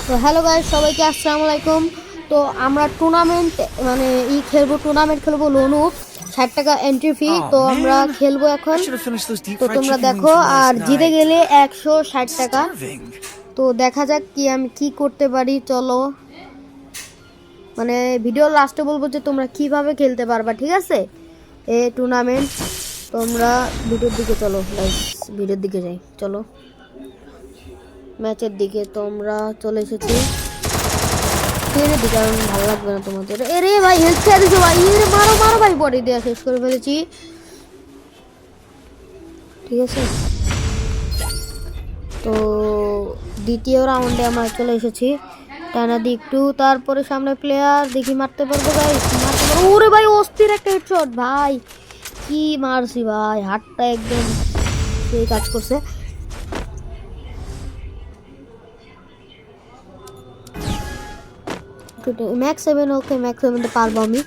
তো hello guys, সবাইকে আসসালামু আলাইকুম। তো আমরা টুর্নামেন্ট মানে টুর্নামেন্ট খেলবো লোনুপ 60 টাকা এন্ট্রি ফি। Oh তো আমরা man, খেলবো I এখন। should have finished those deep তো fried তোমরা chicken wings দেখো, from আর last জিতে night. গেলে I'm 160 টাকা। starving. তো দেখা যাক আমি কি করতে পারি। চলো, মানে ভিডিওর লাস্টে বলবো যে তোমরা কিভাবে খেলতে পারবা, ঠিক আছে? এই টুর্নামেন্ট তোমরা ভিডিওর দিকে চলো গাইস, ভিডিওর দিকে যাই। চলো ম্যাচের দিকে তোমরা চলে এসেছি। ছেড়ে দি, কারণ ভালো লাগবে না তোমাদের। এরে ভাই হেল্প ছেড়ে দিছো ভাই, এরে মারো মারো ভাই, বডি দেওয়া শেষ করে ফেলেছি। ঠিক আছে, তো দ্বিতীয় রাউন্ডে আমরা চলে এসেছি। টানা দি একটু, তারপরে সামনে প্লেয়ার, দেখি মারতে পারবো গাইস, মারতে পারবো। ওরে ভাই অস্থির একটা হেডশট ভাই, কি মারছি ভাই, হাতটা একদম সেই কাজ করছে। ম্যাক্স 7, ওকে ম্যাক্স 7 তো পারবো আমি।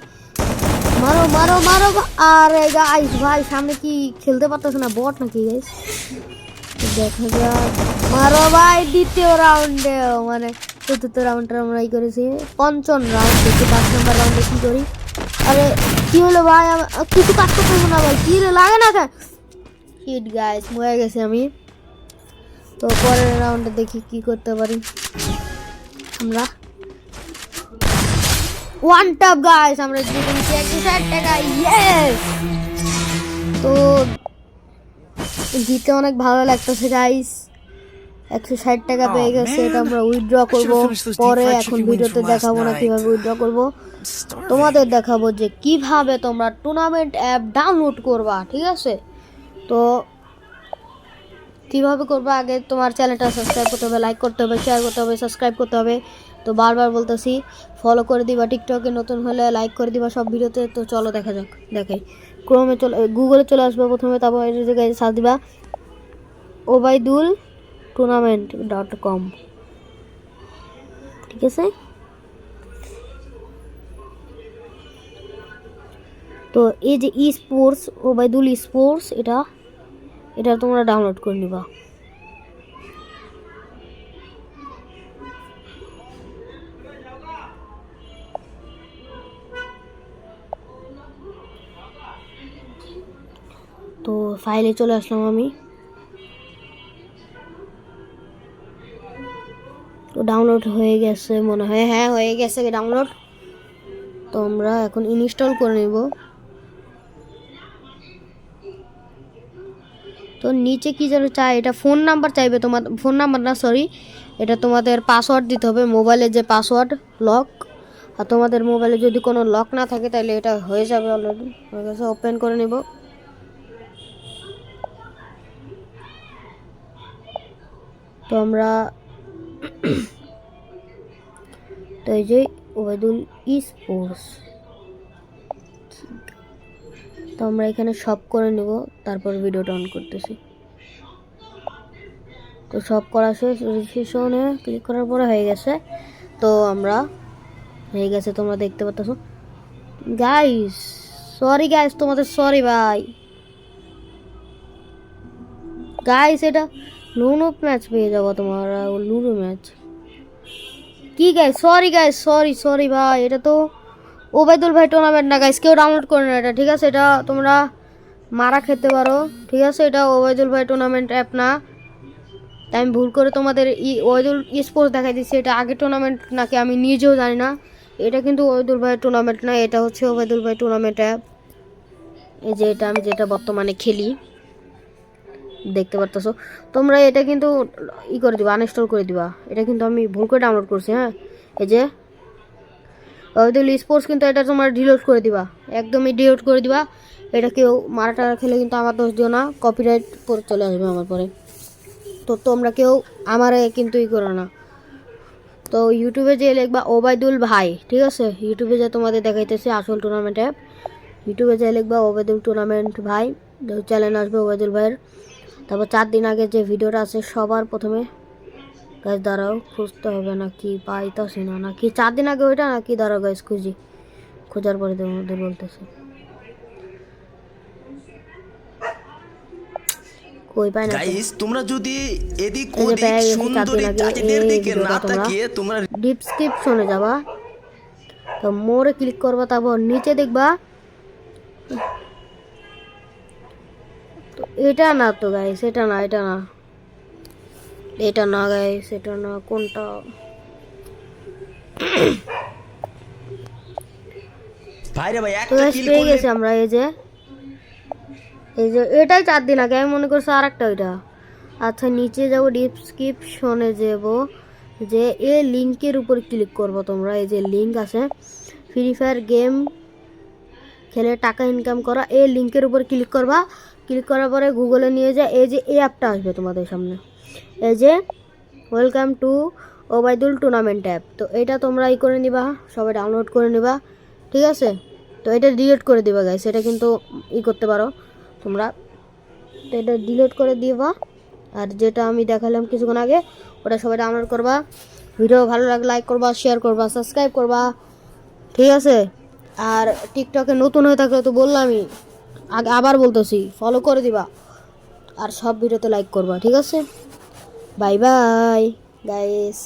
মারো মারো মারো। আরে গাইস ভাই সামনে কি খেলতে পারতেছে না, বট নাকি গাইস? দেখা যাক, মারো ভাই। দ্বিতীয় রাউন্ডে মানে চতুর্থ রাউন্ডটা আমরা করেছি। পঞ্চম রাউন্ড দেখি 5 নম্বর রাউন্ডে কি করি। আরে কি হলো ভাই, কিছু কাজ করতে হবে না ভাই, কি রে লাগে না কেন? হিট গাইস, মরে গেছি আমি। তো পরের রাউন্ডে দেখি কি করতে পারি আমরা। ওয়ান টপ গাইস, আমরা জিতে নিচ্ছি 160 টাকা। ইয়েস! তো জিতে অনেক ভালো লাগতেছে গাইস। 160 টাকা পেয়ে গেছে, এটা আমরা উইথড্র করব পরে। এখন ভিডিওতে দেখাবো না কিভাবে উইথড্র করব, I'm starving. তোমাদের দেখাবো যে কিভাবে তোমরা টুর্নামেন্ট অ্যাপ ডাউনলোড করবা, ঠিক আছে? তো কিভাবে করবা, আগে তোমার চ্যানেলটা সাবস্ক্রাইব করতে হবে, লাইক করতে হবে, শেয়ার করতে হবে, সাবস্ক্রাইব করতে হবে। তো বারবার বলতেছি, ফলো করে দিবা, টিকটকে নতুন হলে লাইক করে দিবা সব ভিডিওতে। তো চলো দেখা যাক, দেখাই। ক্রোমে চলে, গুগলে চলে আসবে প্রথমে, তারপর এই জায়গায় সার্চ দিবা ওবায়দুল tournament.com, ঠিক আছে? তো এই যে ই স্পোর্টস, ওবায়দুল স্পোর্টস, এটা এটা তোমরা ডাউনলোড করে নিবা। তো ফাইলে চলে আসলাম আমি। তো ডাউনলোড হয়ে গেছে মনে হয়, হ্যাঁ হয়ে গেছে ডাউনলোড। তো আমরা এখন ইনস্টল করে নেব। তো নিচে কি যেন চাই, এটা ফোন নাম্বার চাইবে, তোমার ফোন নাম্বার না, সরি, এটা তোমাদের পাসওয়ার্ড দিতে হবে, মোবাইলের যে পাসওয়ার্ড লক। আর তোমাদের মোবাইলে যদি কোনো লক না থাকে তাহলে এটা হয়ে যাবে, অলরেডি হয়ে গেছে। ওপেন করে নেব। তো আমরা তো এই যে ওবায়দুল স্পোর্টস, তো আমরা এখানে সব করে নেব, তারপর ভিডিওটা অন করতেছি। তো সব করা শেষ, রেজিস্ট্রেশনে ক্লিক করার পরে হয়ে গেছে। তো আমরা হয়ে গেছে, তোমরা দেখতে পাচ্ছ গাইস। সরি গাইস, তোমাদের সরি ভাই। গাইস এটা লুডো ম্যাচ পেয়ে যাবো তোমার, লুডো ম্যাচ কি guys? Sorry guys, sorry sorry ভাই, এটা তো ওবায়দুল ভাই টুর্নামেন্ট না গাইস, কেউ ডাউনলোড করে না এটা, ঠিক আছে? এটা তোমরা মারা খেতে পারো, ঠিক আছে? এটা ওবায়দুল ভাই টুর্নামেন্ট অ্যাপ না। তাই আমি ভুল করে তোমাদের ওবায়দুল স্পোর্টস দেখাই দিচ্ছি। এটা আগে টুর্নামেন্ট নাকি আমি নিজেও জানি না। এটা কিন্তু ওবায়দুল ভাই টুর্নামেন্ট না, এটা হচ্ছে ওবায়দুল ভাই টুর্নামেন্ট অ্যাপ। এই যে এটা আমি যেটা বর্তমানে খেলি, দেখতে পারতেছো তোমরা। এটা কিন্তু করে দিবা, আনইনস্টল করে দিবা। এটা কিন্তু আমি ভুল করে ডাউনলোড করছি। হ্যাঁ, এই যে ওবায়দুল স্পোর্টস, কিন্তু এটা তোমরা ডিলিট করে দিবা, একদমই ডিলিট করে দিবা। এটা কেউ মারা টারা খেলে কিন্তু আমার দোষ দিও না, কপিরাইট পরে চলে আসবে আমার পরে। তো তোমরা কেউ আমারে কিন্তু করো না। তো ইউটিউবে যে লিখবা ওবায়দুল ভাই, ঠিক আছে? ইউটিউবে যে তোমাদের দেখাইতেছে আসল টুর্নামেন্ট অ্যাপ, ইউটিউবে যে লিখবা ওবায়দুল টুর্নামেন্ট ভাই, চ্যানেল আসবে ওবায়দুল ভাইয়ের। তারপর 4 দিন আগে যে ভিডিওটা আছে সবার প্রথমে, গাইজ দাঁড়াও খুঁজতে হবে, নাকি পাইতাছি না, নাকি 4 দিন আগে ওইটা, নাকি দাঁড়াও গাইজ খুঁজি, খোঁজার পরে তোমাদের বলতেছে। কই পাই না তো। গাইস তোমরা যদি এদিক এই যে ওদিক পেয়ে গেছি সুন্দরী 4 দিন আগে, চাচিদের এই দিকে ভিডিওটা না তোমরা তাকিয়ে তোমরা ডিসক্রিপশনে যাবা, তো মোরে ক্লিক করবা, তারপর নিচে দেখবা। তো এটা না তো গাইস, এটা না, এটা না, এটা না গাইস, এটা না, কোনটা? ভাইরে ভাই তো একটা গাইস কিল পেয়ে করলে গেছি আমরা। এই যে এটাই 4 দিন আগে, আমি মনে করছি আর একটা ওইটা। আচ্ছা নিচে যাবো, ডিসক্রিপশনে যাব, যে এই লিঙ্কের উপর ক্লিক করবো তোমরা। এই যে লিঙ্ক আছে, ফ্রি ফায়ার গেম খেলে টাকা ইনকাম করা, এই লিঙ্কের উপর ক্লিক করবা। ক্লিক করার পরে গুগলে নিয়ে যায়, এই যে এই অ্যাপটা আসবে তোমাদের সামনে, এই যে welcome to Obaidul tournament app. তো এটা তোমরা ই করে নিবা, সবাই ডাউনলোড করে নিবা, ঠিক আছে? তো এটা ডিলিট করে দিবা গাইস, এটা কিন্তু ই করতে পারো তোমরা। তো এটা ডিলিট করে দিবা। আর যেটা আমি দেখালাম কিছুক্ষণ আগে, ওটা সবাই ডাউনলোড করবা। ভিডিও ভালো লাগলে লাইক করবা, শেয়ার করবা, সাবস্ক্রাইব করবা, ঠিক আছে? আর টিকটকে নতুন হয়ে থাকলে তো বললামই, আগে আবার বলতেছি, ফলো করে দিবা আর সব ভিডিওতে লাইক করবা, ঠিক আছে? Bye bye guys.